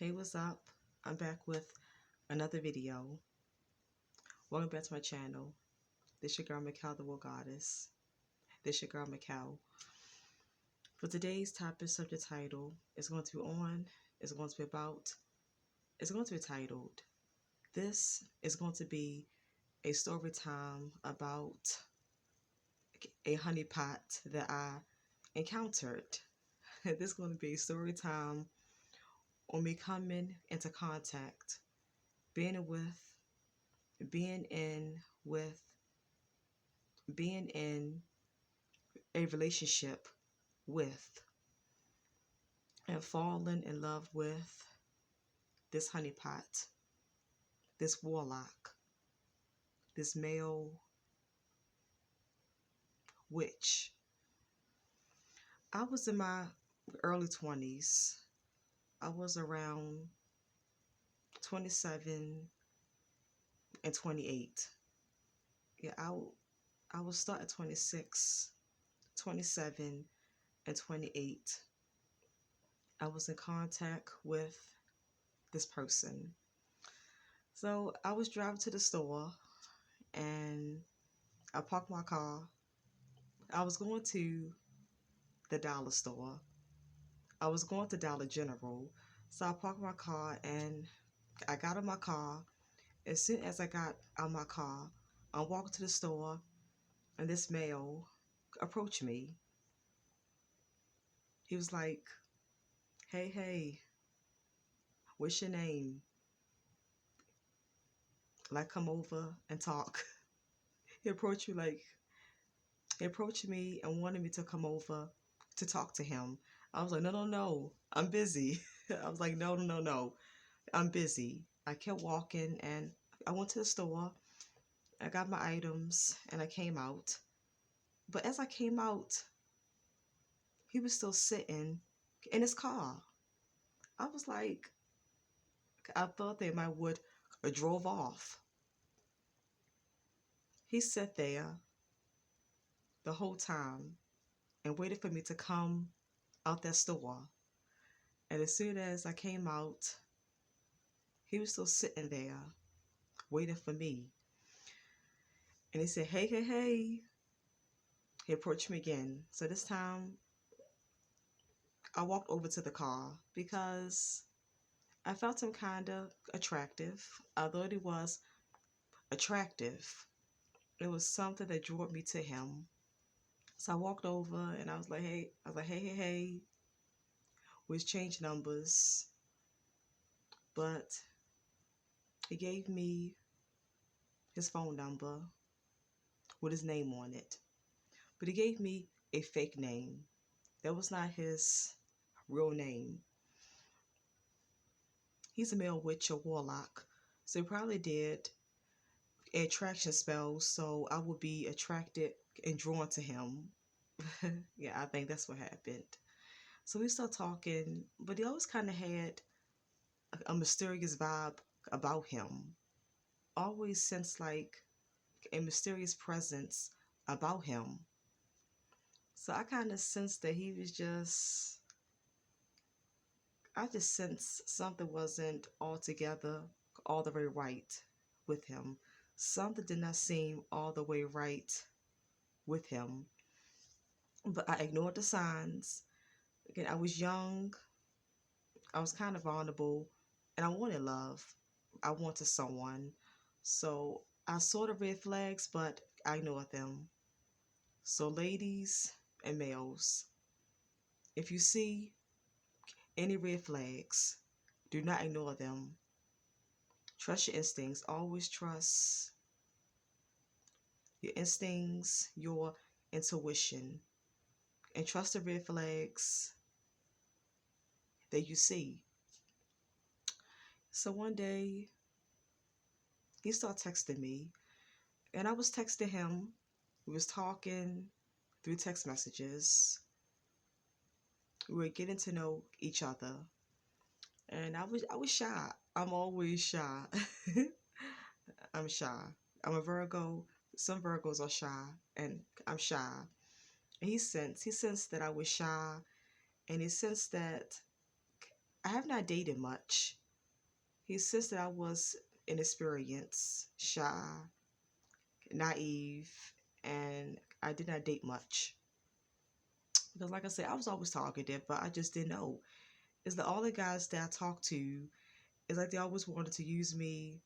Hey, what's up? I'm back with another video. Welcome back to my channel. This your girl Mikal, the War Goddess. This your girl Mikal. For today's topic subject title is going to be titled. This is going to be a story time about a honeypot that I encountered. This is going to be a story time on me coming into contact, being in with being in a relationship with and falling in love with this honeypot, this warlock, this male witch. I was in my early 20s. I was around 27 and 28. Yeah, I was starting 26, 27, and 28. I was in contact with this person. So I was driving to the store and I parked my car. I was going to the dollar store. I was going to Dollar General. So I parked my car and I got in my car. As soon as I got out of my car, I walked to the store and this male approached me. He was like, hey, what's your name? Like, come over and talk. He approached me and wanted me to come over to talk to him. I was like, no, I'm busy. I was like, no, I'm busy. I kept walking and I went to the store. I got my items and I came out. But as I came out, he was still sitting in his car. I was like, I thought they might would have drove off. He sat there the whole time and waited for me to come out that store. And as soon as I came out, he was still sitting there waiting for me. And he said, hey. He approached me again. So this time I walked over to the car because I felt him kind of attractive. Although he was attractive, it was something that drew me to him. So I walked over and I was like, hey. We exchanged numbers. But he gave me his phone number with his name on it. But he gave me a fake name. That was not his real name. He's a male witch or warlock. So he probably did an attraction spell so I would be attracted and drawn to him. Yeah, I think that's what happened. So we started talking, but he always kind of had a mysterious vibe about him. Always sensed like a mysterious presence about him. So I kind of sensed that he was I just sensed something wasn't altogether all the way right with him. Something did not seem all the way right with him. But I ignored the signs. Again, I was young. I was kind of vulnerable. And I wanted love. I wanted someone. So I saw the red flags, but I ignored them. So ladies and males, if you see any red flags, do not ignore them. Trust your instincts. Always trust your instincts, your intuition, and trust the red flags that you see. So one day, he started texting me, and I was texting him. We was talking through text messages. We were getting to know each other, and I was shy. I'm always shy. I'm shy. I'm a Virgo. Some Virgos are shy, and I'm shy. And he sensed that I was shy, and he sensed that I have not dated much. He says that I was inexperienced, shy, naive, and I did not date much. Because like I said, I was always talkative, but I just didn't know. It's that all the guys that I talked to, it's like they always wanted to use me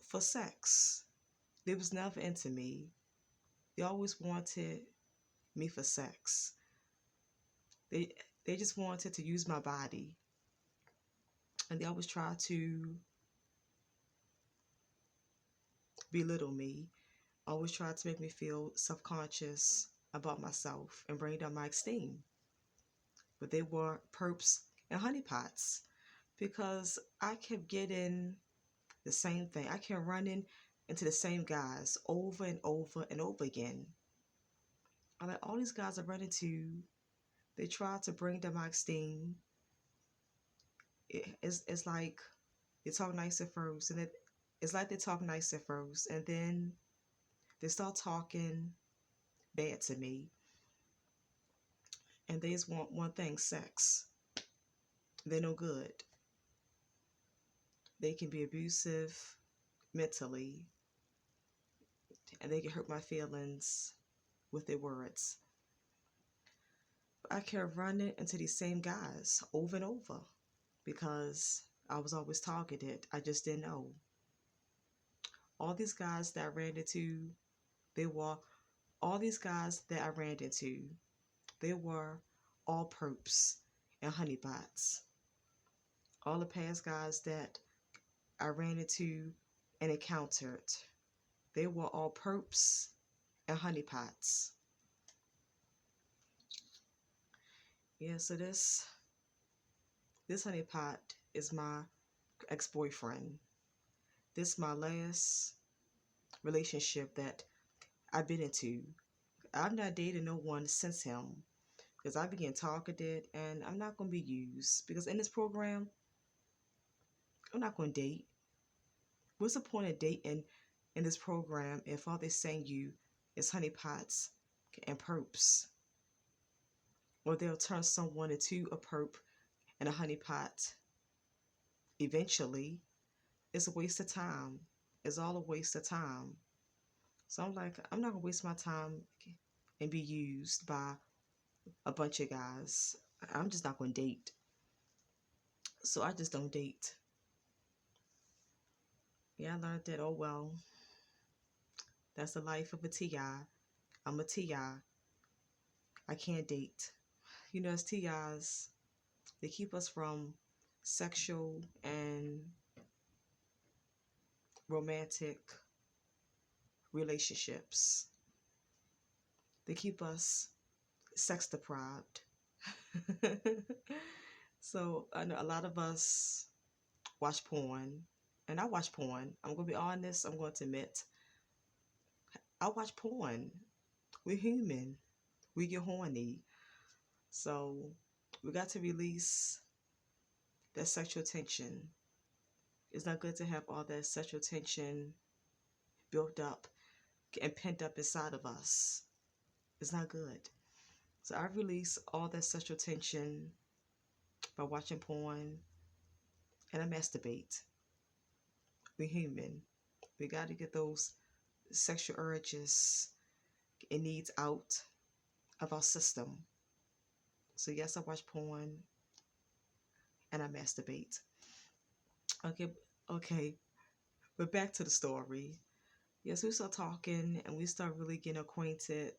for sex. They was never into me. They always wanted me for sex. They they just wanted to use my body. And they always tried to belittle me. Always tried to make me feel self-conscious about myself and bring down my esteem. But they were perps and honeypots because I kept getting the same thing. I kept running into the same guys over and over and over again. I'm like, all these guys I run into, they try to bring down my esteem. It's like they talk nice at first, and it's like they talk nice at first, and then they start talking bad to me, and they just want one thing: sex. They're no good. They can be abusive mentally, and they can hurt my feelings with their words. I kept running into these same guys over and over because I was always targeted. I just didn't know. All these guys that I ran into, they were all these guys that I ran into, they were all perps and honeypots. All the past guys that I ran into and encountered, they were all perps and honeypots. Yeah, so this honeypot is my ex-boyfriend. This is my last relationship that I've been into. I've not dated no one since him because I began talkative and I'm not going to be used because in this program, I'm not going to date. What's the point of dating in this program if all they're saying you is honeypots and perps? Or they'll turn someone into a perp and a honeypot eventually. It's a waste of time. It's all a waste of time. So I'm like, I'm not going to waste my time and be used by a bunch of guys. I'm just not going to date. So I just don't date. Yeah, I learned that, oh well, that's the life of a TI. I'm a TI. I can't date. You know, as TIs, they keep us from sexual and romantic relationships. They keep us sex deprived. So I know a lot of us watch porn, and I watch porn. I'm going to be honest, I'm going to admit, I watch porn. We're human. We get horny. So we got to release that sexual tension. It's not good to have all that sexual tension built up and pent up inside of us. It's not good. So I release all that sexual tension by watching porn and I masturbate. We're human. We got to get those sexual urges and needs out of our system. So yes, I watch porn and I masturbate. Okay. But back to the story. Yes, we start talking and we start really getting acquainted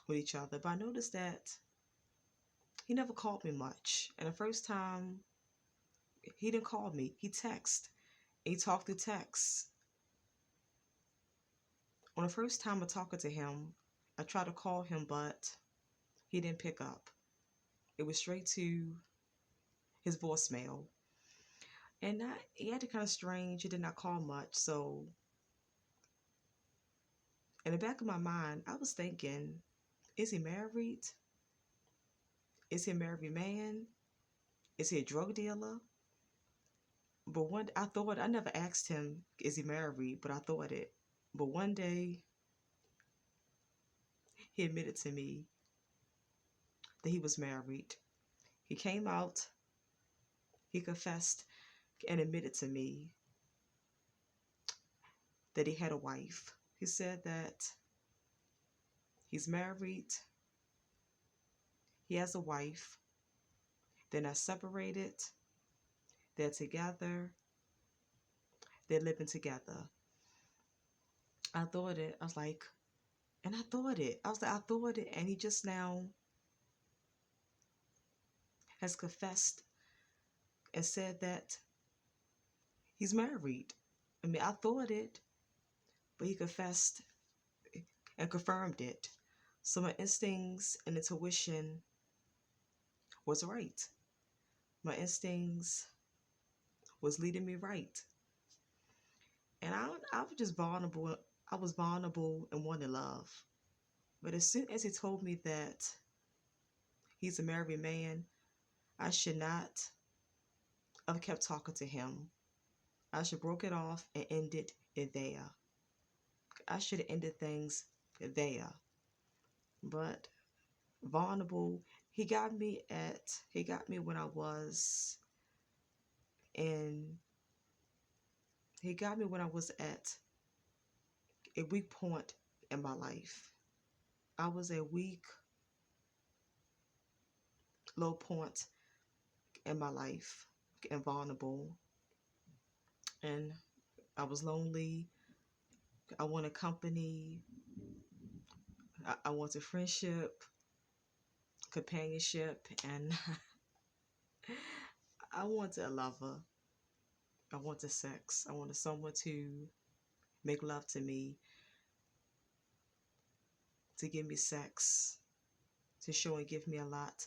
with each other. But I noticed that he never called me much. And the first time he didn't call me, he texted. He talked through text. On the first time of talking to him, I tried to call him, but he didn't pick up. It was straight to his voicemail. And he acted kind of strange. He did not call much. So in the back of my mind, I was thinking, is he married? Is he a married man? Is he a drug dealer? But I never asked him, is he married? But I thought it. But one day, he admitted to me that he was married. He came out he confessed and admitted to me that he had a wife. He said that he's married, he has a wife, they're not separated, they're together, they're living together. I thought it, I was like, and I thought it. I was like, I thought it, and he just now has confessed and said that he's married. I mean, I thought it, but he confessed and confirmed it. So my instincts and intuition was right. My instincts was leading me right. And I was just vulnerable. I was vulnerable and wanted love. But as soon as he told me that he's a married man, I should not have kept talking to him. I should broke it off and ended it there. I should have ended things there. But vulnerable, he got me when I was in he got me when I was at a weak point in my life. I was a weak low point in my life and vulnerable, and I was lonely. I wanted company. I wanted friendship, companionship, and I wanted a lover. I wanted sex. I wanted someone to make love to me, to give me sex, to show and give me a lot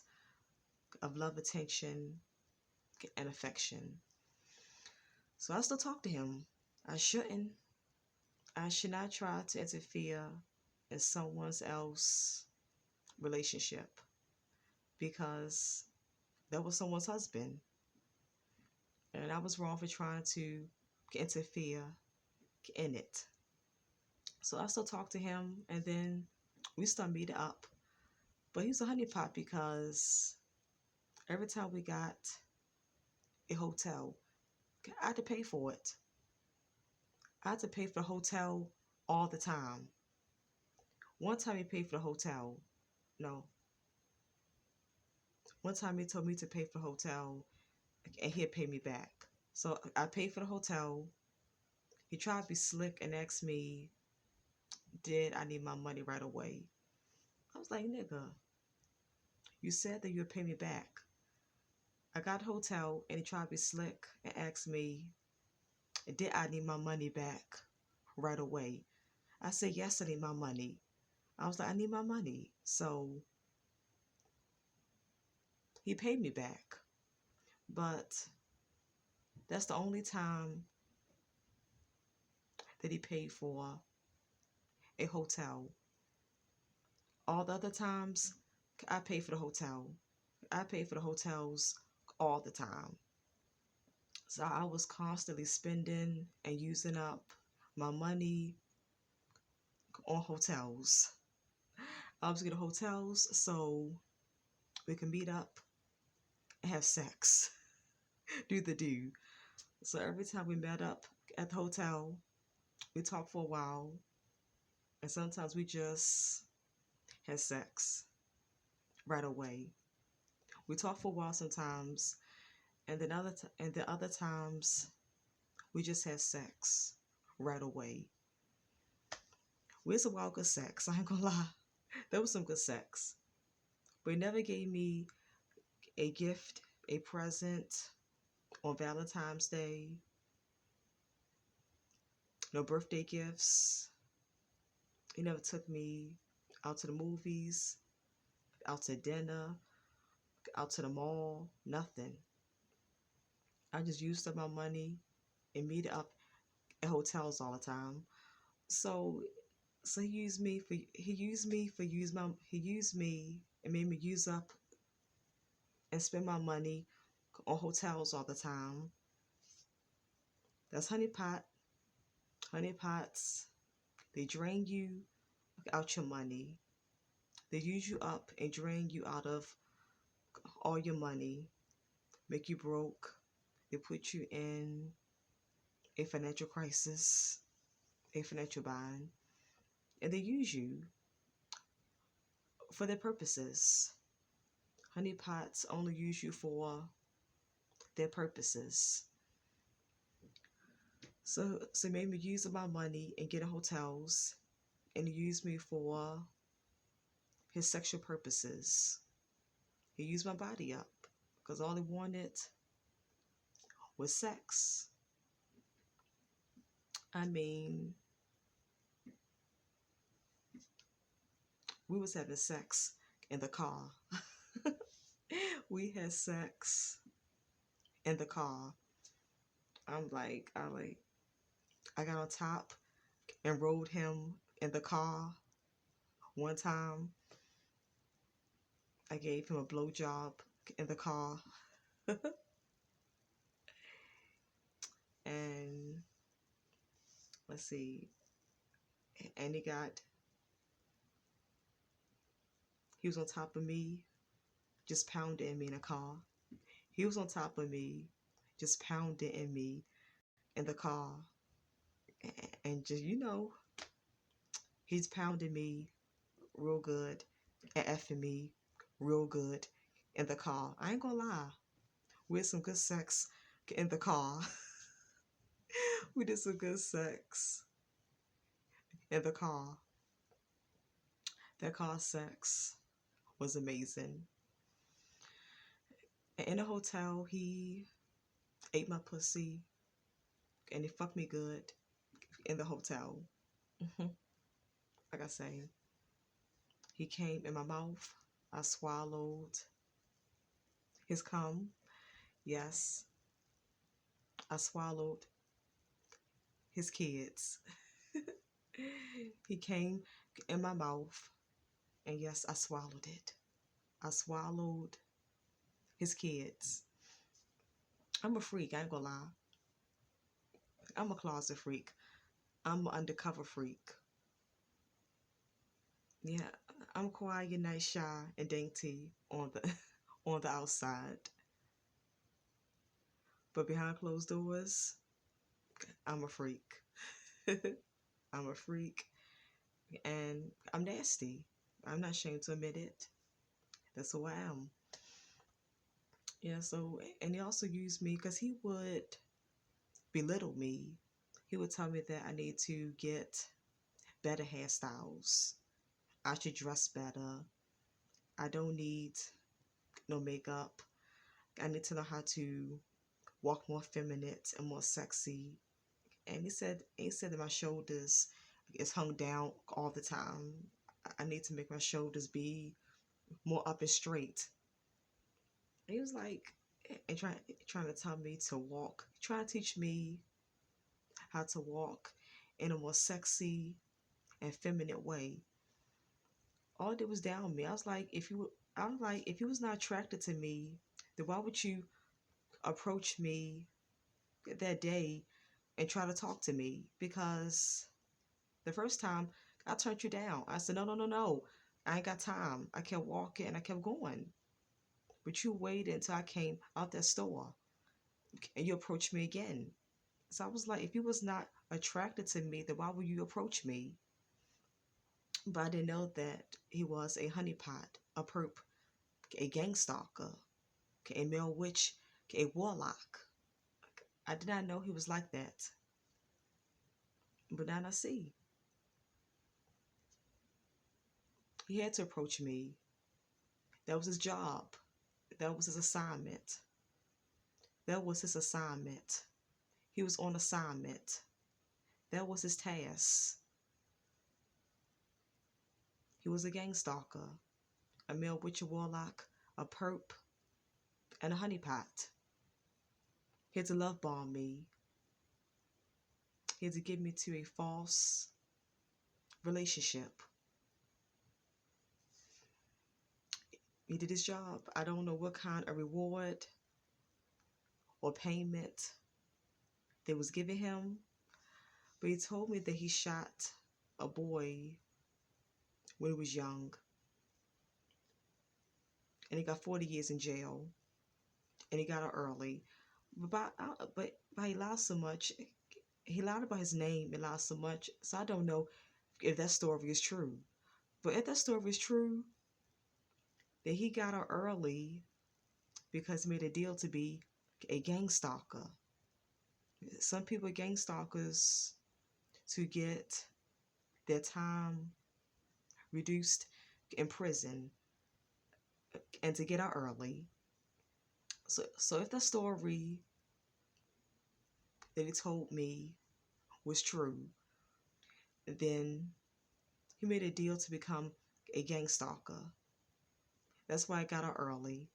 of love, attention, and affection. So I still talk to him. I shouldn't. I should not try to interfere in someone else's relationship because that was someone's husband. And I was wrong for trying to interfere in it. So I still talk to him, and then we start meeting up. But he's a honeypot because every time we got a hotel, I had to pay for it. I had to pay for the hotel all the time. One time he paid for the hotel. No. One time he told me to pay for the hotel and he'd pay me back. So I paid for the hotel. He tried to be slick and asked me, did I need my money right away? I was like, nigga, you said that you would pay me back. I got a hotel and he tried to be slick and asked me, did I need my money back right away? I said, yes, I need my money. I was like, I need my money. So he paid me back. But that's the only time that he paid for a hotel. All the other times, I paid for the hotel. I paid for the hotels all the time. So I was constantly spending and using up my money on hotels. I was getting hotels so we can meet up and have sex, do the do. So every time we met up at the hotel, we talked for a while, and sometimes we just had sex right away. We talked for a while sometimes, and then other times we just had sex right away. We had some wild good sex. I ain't gonna lie, there was some good sex, but he never gave me a gift, a present on Valentine's Day. No birthday gifts. He never took me out to the movies, out to dinner, out to the mall, nothing. I just used up my money and meet up at hotels all the time. So he used me and made me use up and spend my money on hotels all the time. That's honeypot. Honeypots, they drain you out your money. They use you up and drain you out of all your money, make you broke, They put you in a financial crisis, a financial bind, and they use you for their purposes. Honeypots only use you for their purposes. So he made me use my money and get in hotels, and he used me for his sexual purposes. He used my body up because all he wanted was sex. I mean, we was having sex in the car. We had sex in the car. I got on top and rode him in the car. One time, I gave him a blowjob in the car. And let's see, and he was on top of me, just pounding me in the car. He was on top of me, just pounding me in the car. And just, he's pounding me real good and effing me real good in the car. I ain't gonna lie. We had some good sex in the car. We did some good sex in the car. That car sex was amazing. And in the hotel, he ate my pussy and he fucked me good in the hotel. Like I say, he came in my mouth. I swallowed his cum. Yes, I swallowed his kids. He came in my mouth, and yes, I swallowed it. I swallowed his kids. I'm a freak, I ain't gonna lie. I'm a closet freak. I'm an undercover freak. Yeah, I'm quiet, nice, shy, and dainty on the on the outside. But behind closed doors, I'm a freak. I'm a freak. And I'm nasty. I'm not ashamed to admit it. That's who I am. Yeah, so, and he also used me because he would belittle me. He would tell me that I need to get better hairstyles. I should dress better. I don't need no makeup. I need to know how to walk more feminine and more sexy. And he said that my shoulders is hung down all the time. I need to make my shoulders be more up and straight. And he was like, and trying to tell me to walk, trying to teach me how to walk in a more sexy and feminine way. All it was down me. I was like, if you was not attracted to me, then why would you approach me that day and try to talk to me? Because the first time I turned you down. I said, no, no, no, no. I ain't got time. I kept walking and I kept going. But you waited until I came out that store and you approached me again. So I was like, if you was not attracted to me, then why would you approach me? But I didn't know that he was a honeypot, a perp, a gangstalker, a male witch, a warlock. I did not know he was like that. But now I see. He had to approach me. That was his job. That was his assignment. That was his assignment. He was on assignment. That was his task. He was a gangstalker, a male witch, a warlock, a perp, and a honeypot. He had to love bomb me. He had to get me to a false relationship. He did his job. I don't know what kind of reward or payment they was giving him, but he told me that he shot a boy when he was young, and he got 40 years in jail, and he got out early. But he lied so much. He lied about his name and lied so much. So I don't know if that story is true. But if that story is true, then he got out early because he made a deal to be a gang stalker. Some people are gang stalkers to get their time reduced in prison and to get out early. So if the story that he told me was true, then he made a deal to become a gang stalker. That's why I got out early.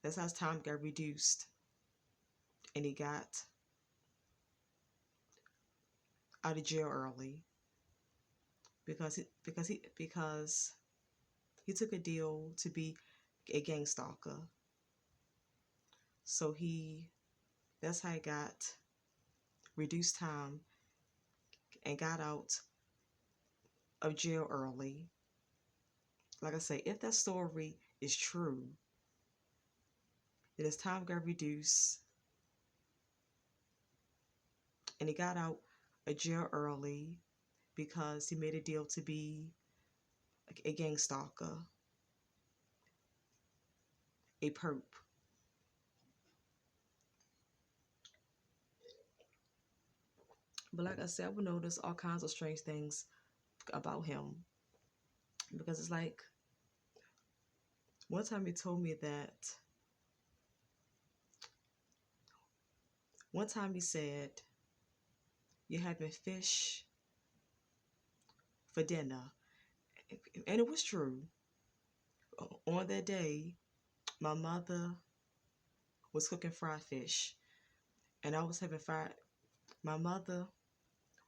That's how his time got reduced, and he got out of jail early because he took a deal to be a gang stalker. So that's how he got reduced time and got out of jail early. Like I say, if that story is true, then his time got reduced and he got out of jail early because he made a deal to be a gang stalker, a perp. But like I said, I would notice all kinds of strange things about him because it's like one time he told me that one time he said, "You're having fish for dinner." And it was true. On that day, my mother was cooking fried fish, and I was having fried. My mother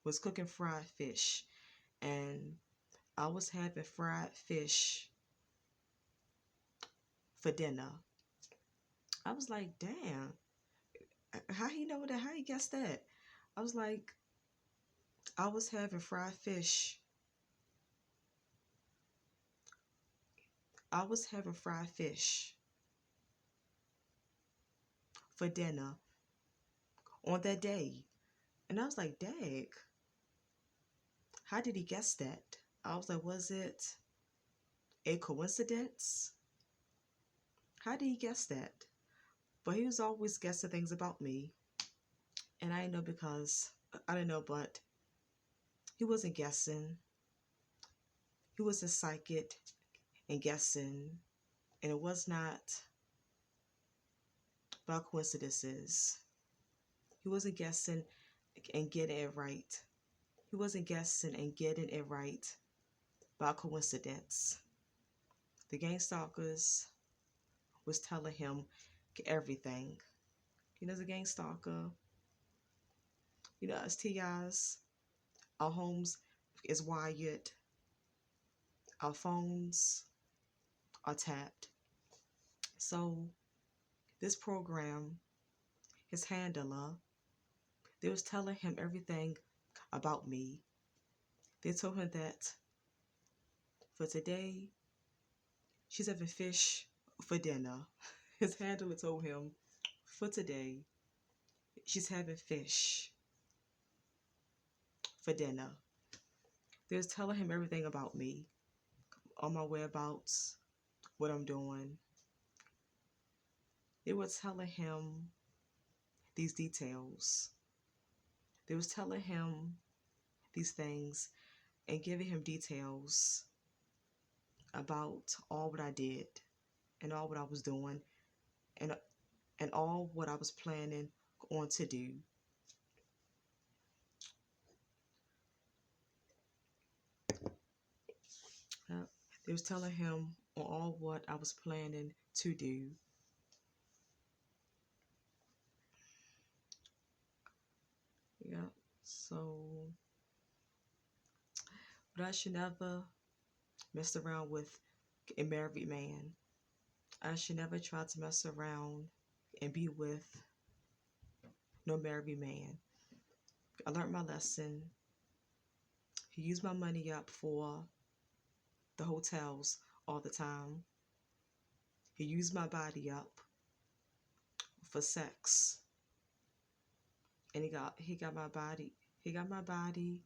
was cooking fried fish, and I was having fried fish for dinner. I was like, damn, how he know that? How he guessed that? I was like, I was having fried fish. I was having fried fish for dinner on that day. And I was like, dang, how did he guess that? I was like, was it a coincidence? How did he guess that? But he was always guessing things about me. And I didn't know because, I didn't know, but he wasn't guessing. He was a psychic and guessing. And it was not by coincidences. He wasn't guessing and getting it right. He wasn't guessing and getting it right by coincidence. The gang stalkers was telling him everything. As a gang stalker, as TIs, our homes is wired, our phones are tapped. So this program, his handler, they was telling him everything about me. They told him that for today, she's having fish for dinner. His handler told him, for today, she's having fish for dinner. They was telling him everything about me, all my whereabouts, what I'm doing. They were telling him these details. They was telling him these things and giving him details about all what I did and all what I was doing and all what I was planning on to do. They was telling him on all what I was planning to do. Yeah, so, but I should never mess around with a married man. I should never try to mess around and be with no married man. I learned my lesson. He used my money up for the hotels all the time. He used my body up for sex. and he got my body. He got my body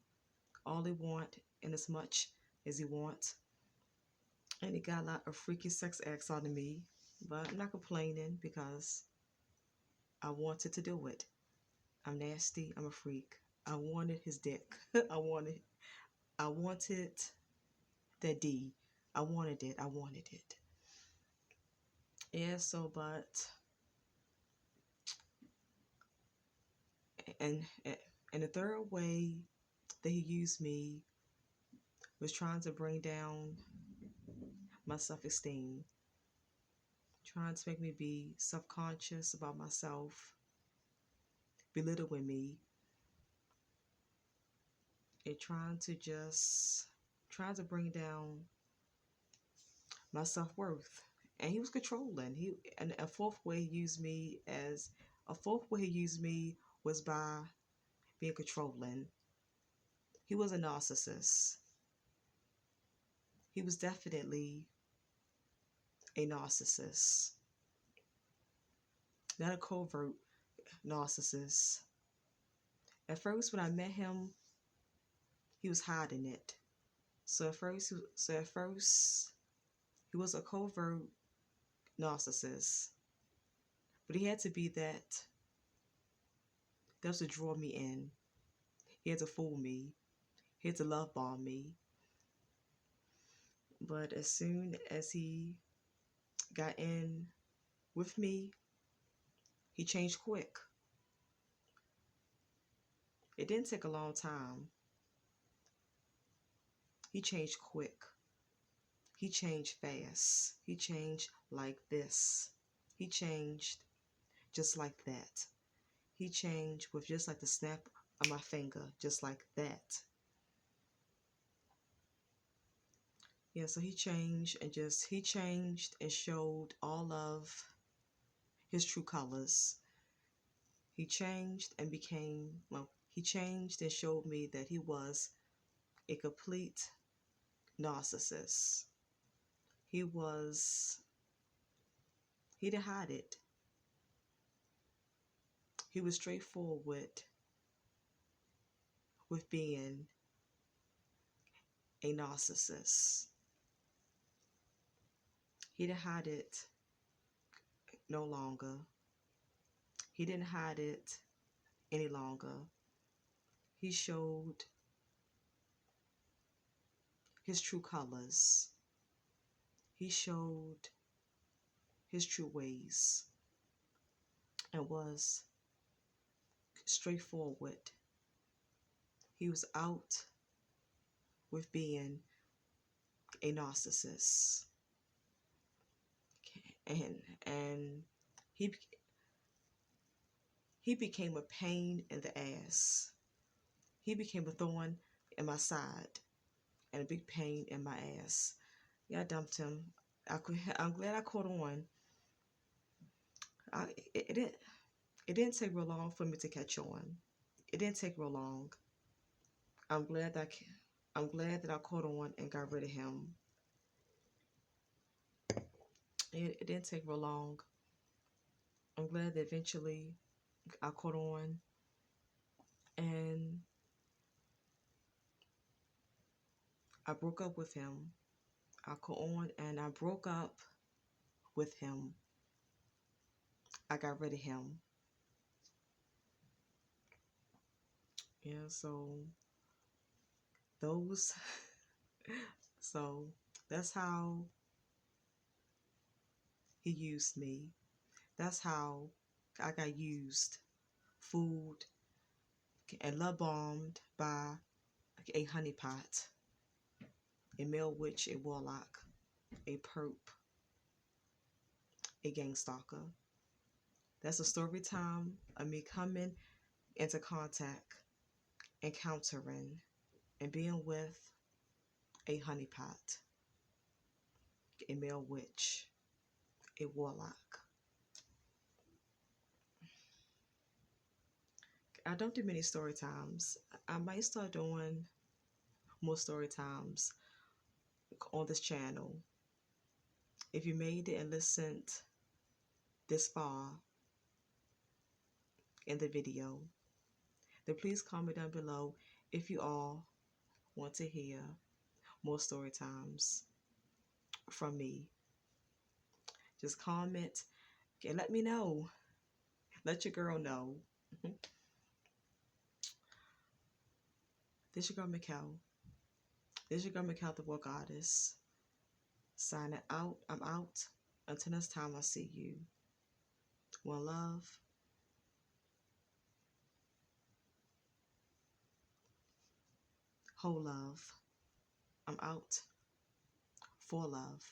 all he want and as much as he wants. And he got a lot of freaky sex acts out of me. But I'm not complaining because I wanted to do it. I'm nasty. I'm a freak. I wanted his dick. I wanted that D. I wanted it. I wanted it. Yeah, so but and and the third way that he used me was trying to bring down my self-esteem, trying to make me be self-conscious about myself, belittling me, and trying to bring down my self-worth. And he was controlling. And a fourth way he used me was by being controlling. He was a narcissist. He was definitely a narcissist. Not a covert narcissist. At first when I met him, he was hiding it. So at first he was a covert narcissist. But he had to be that. That was to draw me in. He had to fool me. He had to love bomb me. But as soon as he got in with me, he changed quick. It didn't take a long time. He changed quick. He changed fast. He changed like this. He changed just like that. He changed with just like the snap of my finger, just like that. Yeah, so he changed and showed all of his true colors. He changed and he changed and showed me that he was a complete narcissist. He didn't hide it. He was straightforward with being a narcissist. He didn't hide it no longer. He didn't hide it any longer. He showed his true colors. He showed his true ways and was straightforward. He was out with being a narcissist. And he he became a pain in the ass. He became a thorn in my side and a big pain in my ass. Yeah, I dumped him. I'm glad I caught on. It didn't take real long for me to catch on. It didn't take real long. I'm glad that I caught on and got rid of him. It didn't take real long. I'm glad that eventually I caught on and I broke up with him. I caught on and I broke up with him. I got rid of him. Yeah, those so that's how he used me. That's how I got used, fooled, and love bombed by a honeypot, a male witch, a warlock, a perp, a gangstalker. That's a story time of me coming into contact, encountering, and being with a honeypot, a male witch, a warlock. I don't do many story times. I might start doing more story times on this channel. If you made it and listened this far in the video, then please comment down below if you all want to hear more story times from me. Just comment and let me know. Let your girl know. This your girl Mikkel. This your girl Mikkel, the War Goddess. Signing out. I'm out. Until next time, I'll see you. One love. Whole love. I'm out. For love.